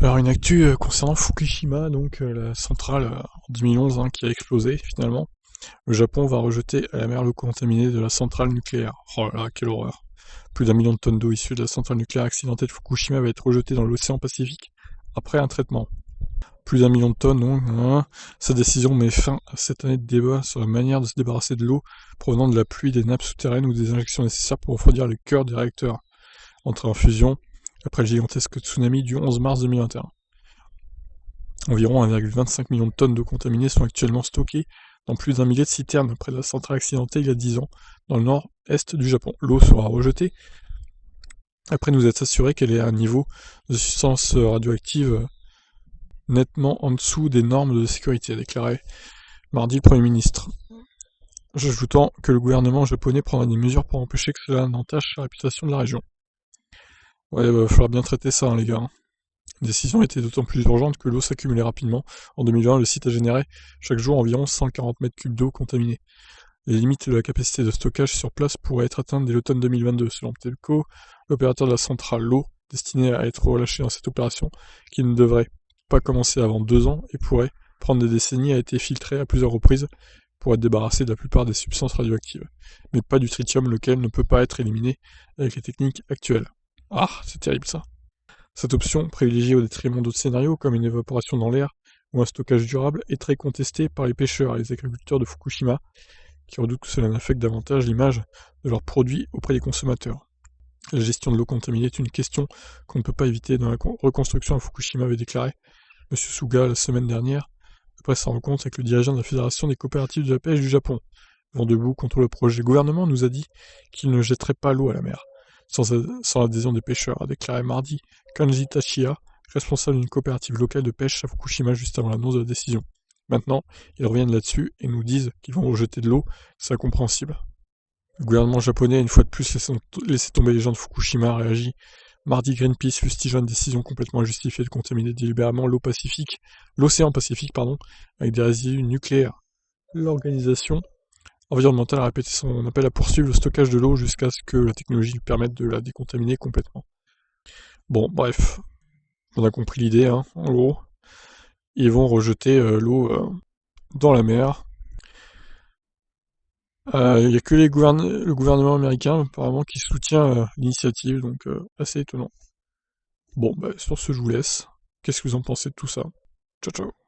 Alors une actu concernant Fukushima, donc la centrale en 2011 qui a explosé finalement. Le Japon va rejeter à la mer l'eau contaminée de la centrale nucléaire. Oh là là, quelle horreur. Plus d'un million de tonnes d'eau issue de la centrale nucléaire accidentée de Fukushima va être rejetée dans l'océan Pacifique après un traitement. Plus d'un million de tonnes, donc, Cette décision met fin à cette année de débat sur la manière de se débarrasser de l'eau provenant de la pluie des nappes souterraines ou des injections nécessaires pour refroidir le cœur des réacteurs entrés en fusion après le gigantesque tsunami du 11 mars 2021. Environ 1,25 million de tonnes d'eau contaminée sont actuellement stockées dans plus d'un millier de citernes près de la centrale accidentée il y a 10 ans, dans le nord-est du Japon. L'eau sera rejetée après nous être assuré qu'elle est à un niveau de substance radioactive nettement en dessous des normes de sécurité, a déclaré mardi le Premier ministre. J'ajoutant que le gouvernement japonais prendra des mesures pour empêcher que cela n'entache la réputation de la région. Ouais, va falloir bien traiter ça, les gars. La décision était d'autant plus urgente que l'eau s'accumulait rapidement. En 2020, le site a généré chaque jour environ 140 mètres cubes d'eau contaminée. Les limites de la capacité de stockage sur place pourraient être atteintes dès l'automne 2022, selon Ptelco, l'opérateur de la centrale l'eau, destinée à être relâchée dans cette opération, qui ne devrait pas commencer avant 2 ans et pourrait prendre des décennies, a été filtrée à plusieurs reprises pour être débarrassé de la plupart des substances radioactives, mais pas du tritium, lequel ne peut pas être éliminé avec les techniques actuelles. Ah, c'est terrible ça. Cette option, privilégiée au détriment d'autres scénarios comme une évaporation dans l'air ou un stockage durable, est très contestée par les pêcheurs et les agriculteurs de Fukushima, qui redoutent que cela n'affecte davantage l'image de leurs produits auprès des consommateurs. La gestion de l'eau contaminée est une question qu'on ne peut pas éviter dans la reconstruction à Fukushima, avait déclaré M. Suga la semaine dernière, après sa rencontre avec le dirigeant de la Fédération des coopératives de la pêche du Japon. Vent debout contre le projet. Le gouvernement nous a dit qu'il ne jetterait pas l'eau à la mer, sans l'adhésion des pêcheurs, a déclaré mardi Kanji Tachiya, responsable d'une coopérative locale de pêche à Fukushima juste avant l'annonce de la décision. Maintenant, ils reviennent là-dessus et nous disent qu'ils vont rejeter de l'eau, c'est incompréhensible. Le gouvernement japonais a une fois de plus laissé tomber les gens de Fukushima, a réagi. Mardi, Greenpeace fustigeant une décision complètement injustifiée de contaminer délibérément l'océan Pacifique, avec des résidus nucléaires. L'organisation environnementale a répété son appel à poursuivre le stockage de l'eau jusqu'à ce que la technologie lui permette de la décontaminer complètement. Bon, bref, on a compris l'idée, en gros. Ils vont rejeter l'eau dans la mer. Il n'y a que le gouvernement américain, apparemment, qui soutient l'initiative, donc assez étonnant. Bon, sur ce, je vous laisse. Qu'est-ce que vous en pensez de tout ça? Ciao, ciao.